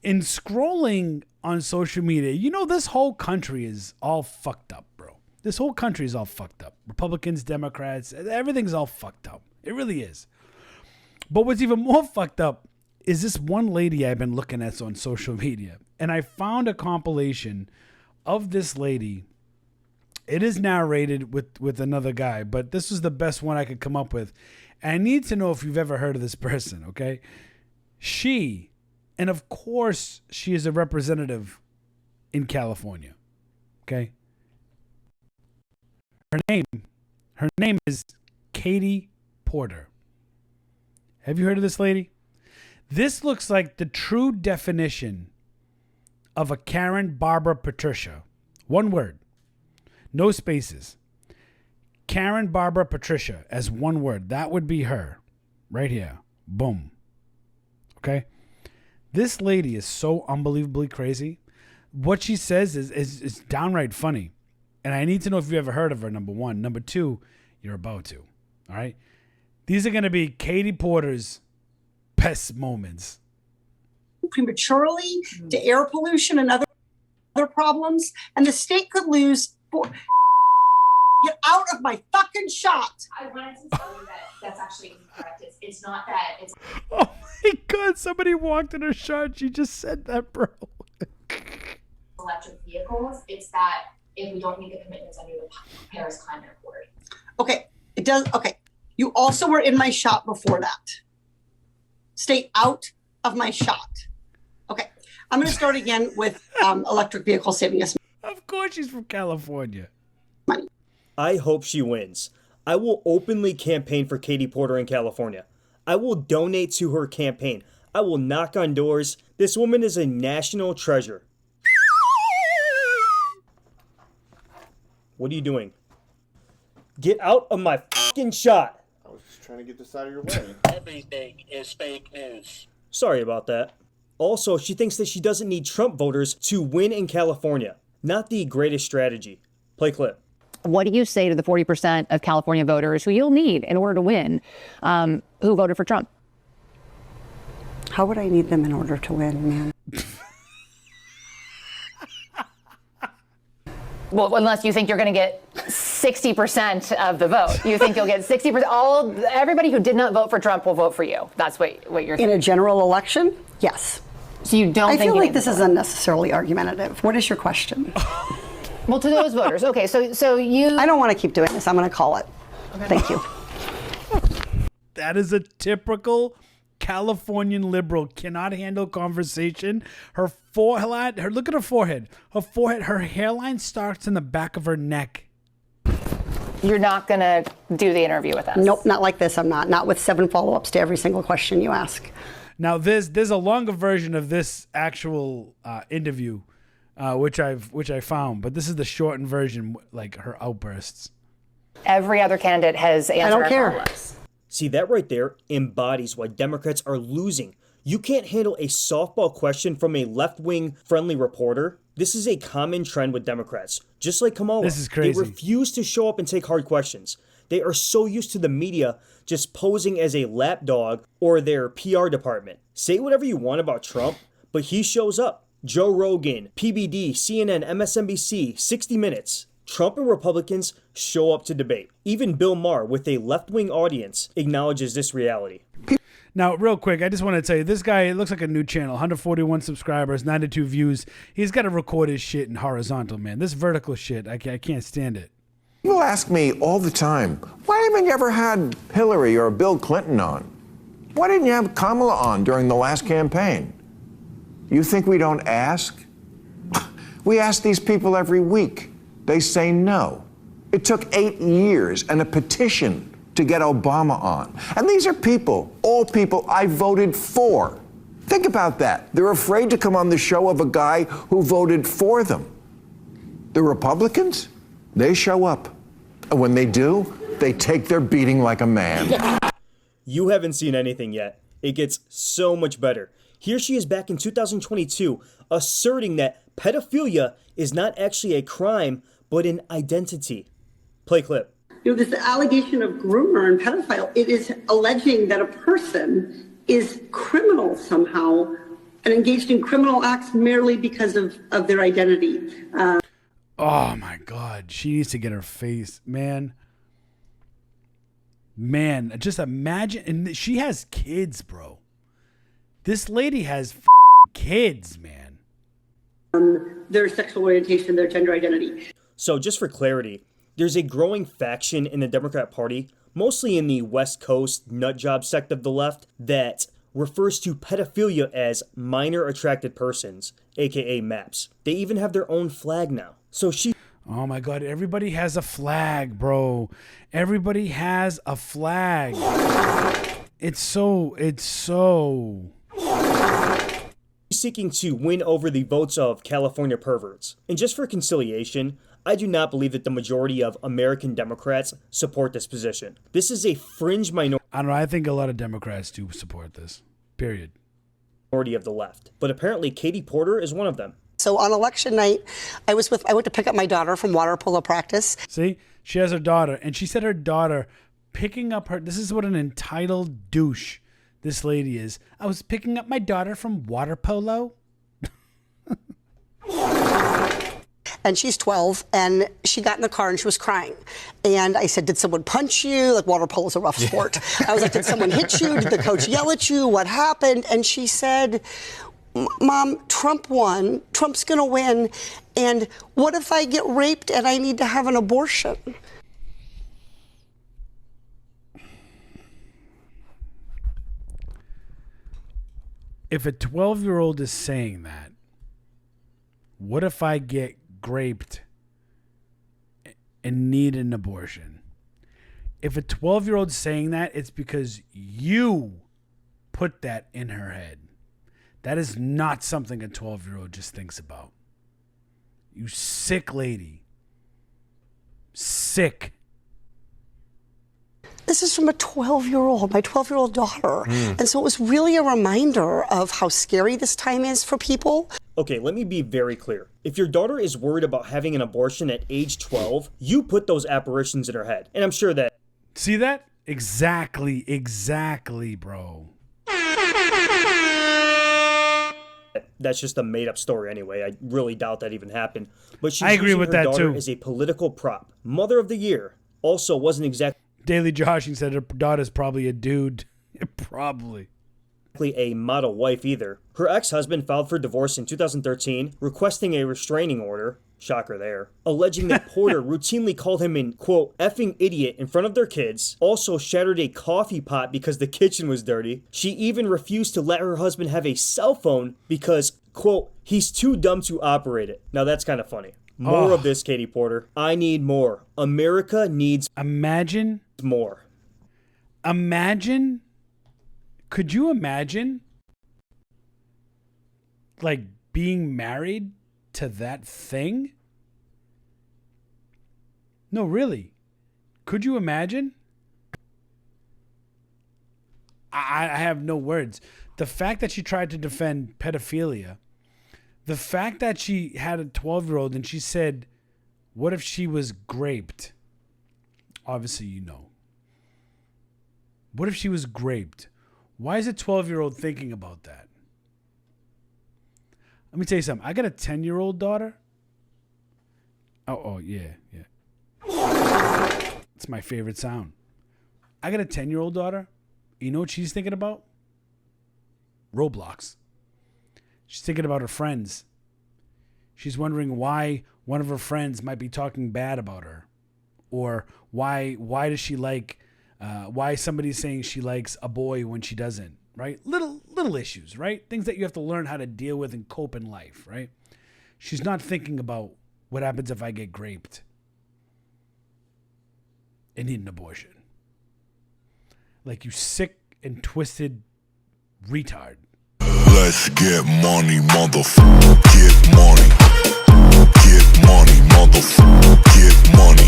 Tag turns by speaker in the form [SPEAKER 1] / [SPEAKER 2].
[SPEAKER 1] in scrolling on social media, you know, this whole country is all fucked up, bro. This whole country is all fucked up. Republicans, Democrats, everything's all fucked up. It really is. But what's even more fucked up is this one lady I've been looking at on social media. And I found a compilation of this lady. It is narrated with another guy, but this was the best one I could come up with. And I need to know if you've ever heard of this person, okay? She, and of course, she is a representative in California, okay? Her name is Katie Porter. Have you heard of this lady? This looks like the true definition of a Karen Barbara Patricia. One word. No spaces. Karen Barbara Patricia as one word. That would be her. Right here. Boom. Okay? This lady is so unbelievably crazy. What she says is downright funny. And I need to know if you've ever heard of her, number one. Number two, you're about to. All right? These are going to be Katie Porter's best moments.
[SPEAKER 2] Prematurely to air pollution and other problems, and the state could lose. Get out of my fucking shot.
[SPEAKER 3] I wanted to tell you that that's actually incorrect. It's not that. It's.
[SPEAKER 1] Oh my God! Somebody walked in her shot. She just said that, bro.
[SPEAKER 3] Electric vehicles. It's that if we don't meet the commitments under the Paris Climate Accord.
[SPEAKER 2] Okay, it does. Okay, you also were in my shot before that. Stay out of my shot. Okay, I'm going to start again with electric vehicles saving us
[SPEAKER 1] Of course, she's from California.
[SPEAKER 2] money.
[SPEAKER 4] I hope she wins. I will openly campaign for Katie Porter in California. I will donate to her campaign. I will knock on doors. This woman is a national treasure. What are you doing? Get out of my fucking shot.
[SPEAKER 5] I was just trying to get this out of your way.
[SPEAKER 6] Everything is fake news.
[SPEAKER 4] Sorry about that. Also, she thinks that she doesn't need Trump voters to win in California. Not the greatest strategy. Play clip.
[SPEAKER 7] What do you say to the 40% of California voters who you'll need in order to win, who voted for Trump?
[SPEAKER 2] How would I need them in order to win, man?
[SPEAKER 7] Well, unless you think you're going to get 60% of the vote. You think you'll get 60%. Everybody who did not vote for Trump will vote for you. That's what you're saying.
[SPEAKER 2] In a general election, yes.
[SPEAKER 7] So you don't think
[SPEAKER 2] I feel
[SPEAKER 7] you
[SPEAKER 2] like
[SPEAKER 7] need
[SPEAKER 2] this
[SPEAKER 7] to
[SPEAKER 2] is
[SPEAKER 7] vote?
[SPEAKER 2] unnecessarily argumentative. What is your question?
[SPEAKER 7] Well, to those voters. Okay, so you...
[SPEAKER 2] I don't want to keep doing this. I'm going to call it. Okay. Thank you.
[SPEAKER 1] That is a typical Californian liberal. Cannot handle conversation. Her forehead, look at her forehead. Her hairline starts in the back of her neck.
[SPEAKER 7] You're not going to do the interview with us?
[SPEAKER 2] Nope, not like this. I'm not. Not with 7 follow-ups to every single question you ask.
[SPEAKER 1] Now, there's a longer version of this actual interview, which I found, but this is the shortened version, like her outbursts.
[SPEAKER 7] Every other candidate has answered
[SPEAKER 2] I don't
[SPEAKER 7] our
[SPEAKER 2] care.
[SPEAKER 7] follow-ups.
[SPEAKER 4] See, that right there embodies why Democrats are losing. You can't handle a softball question from a left-wing friendly reporter. This is a common trend with Democrats. Just like Kamala.
[SPEAKER 1] This is crazy.
[SPEAKER 4] They refuse to show up and take hard questions. They are so used to the media just posing as a lapdog or their PR department. Say whatever you want about Trump, but he shows up. Joe Rogan, PBD, CNN, MSNBC, 60 Minutes. Trump and Republicans show up to debate. Even Bill Maher, with a left-wing audience, acknowledges this reality.
[SPEAKER 1] Now, real quick, I just want to tell you, this guy, it looks like a new channel, 141 subscribers, 92 views. He's got to record his shit in horizontal, man. This vertical shit, I can't stand it.
[SPEAKER 8] People ask me all the time, why haven't you ever had Hillary or Bill Clinton on? Why didn't you have Kamala on during the last campaign? You think we don't ask? We ask these people every week. They say no. It took 8 years and a petition to get Obama on. And these are people, all people I voted for. Think about that. They're afraid to come on the show of a guy who voted for them. The Republicans, they show up. And when they do, they take their beating like a man.
[SPEAKER 4] You haven't seen anything yet. It gets so much better. Here she is back in 2022, asserting that pedophilia is not actually a crime, but an identity. Play clip.
[SPEAKER 2] This allegation of groomer and pedophile, it is alleging that a person is criminal somehow and engaged in criminal acts merely because of their identity.
[SPEAKER 1] Oh my God. She needs to get her face, man. Man, just imagine. And she has kids, bro. This lady has kids, man.
[SPEAKER 2] Their sexual orientation, their gender identity.
[SPEAKER 4] So just for clarity, there's a growing faction in the Democrat Party, mostly in the West Coast nutjob sect of the left, that refers to pedophilia as minor attracted persons, aka MAPS. They even have their own flag now. So
[SPEAKER 1] Oh my God, everybody has a flag, bro. Everybody has a flag. It's so
[SPEAKER 4] seeking to win over the votes of California perverts. And just for conciliation, I do not believe that the majority of American Democrats support this position. This is a fringe minority.
[SPEAKER 1] I don't know. I think a lot of Democrats do support this. Period.
[SPEAKER 4] Of the left. But apparently Katie Porter is one of them.
[SPEAKER 2] So on election night, I went to pick up my daughter from water polo practice.
[SPEAKER 1] See, she has her daughter, and she said her daughter picking up her. This is what an entitled douche this lady is. I was picking up my daughter from water polo.
[SPEAKER 2] And she's 12, and she got in the car and she was crying. And I said, did someone punch you? Like, water polo is a rough sport. I was like, did someone hit you? Did the coach yell at you? What happened? And she said, Mom, Trump won. Trump's going to win. And what if I get raped and I need to have an abortion?
[SPEAKER 1] If a 12-year-old is saying that, what if I get raped and need an abortion? If a 12-year-old is saying that, it's because you put that in her head. That is not something a 12-year-old just thinks about. You sick lady. Sick.
[SPEAKER 2] This is from a 12-year-old, my 12-year-old daughter. And so it was really a reminder of how scary this time is for people.
[SPEAKER 4] Okay, let me be very clear. If your daughter is worried about having an abortion at age 12, you put those apparitions in her head. And I'm sure that...
[SPEAKER 1] See that? Exactly, bro.
[SPEAKER 4] That's just a made-up story anyway. I really doubt that even happened. But she's
[SPEAKER 1] I agree
[SPEAKER 4] using
[SPEAKER 1] with
[SPEAKER 4] her
[SPEAKER 1] that
[SPEAKER 4] daughter
[SPEAKER 1] too.
[SPEAKER 4] as a political prop. Mother of the Year also wasn't exactly
[SPEAKER 1] Daily Joshing said her daughter's probably a dude. Probably.
[SPEAKER 4] a model wife either. Her ex-husband filed for divorce in 2013, requesting a restraining order. Shocker there. Alleging that Porter routinely called him an, quote, effing idiot in front of their kids, also shattered a coffee pot because the kitchen was dirty. She even refused to let her husband have a cell phone because, quote, he's too dumb to operate it. Now that's kind of funny. More of this, Katie Porter. I need more. America needs
[SPEAKER 1] Imagine.
[SPEAKER 4] more.
[SPEAKER 1] Imagine. Could you imagine, like, being married to that thing? No, really. Could you imagine? I have no words. The fact that she tried to defend pedophilia, the fact that she had a 12-year-old and she said, what if she was graped? Obviously, you know. What if she was graped? Why is a 12-year-old thinking about that? Let me tell you something. I got a 10-year-old daughter. Oh, yeah. It's my favorite sound. I got a 10-year-old daughter. You know what she's thinking about? Roblox. She's thinking about her friends. She's wondering why one of her friends might be talking bad about her. Or why does she like... why somebody's saying she likes a boy when she doesn't, right? Little issues, right? Things that you have to learn how to deal with and cope in life, right? She's not thinking about what happens if I get graped and need an abortion. Like, you sick and twisted retard.
[SPEAKER 9] Let's get money, motherfucker. Get money. Get money, motherfucker. Get money.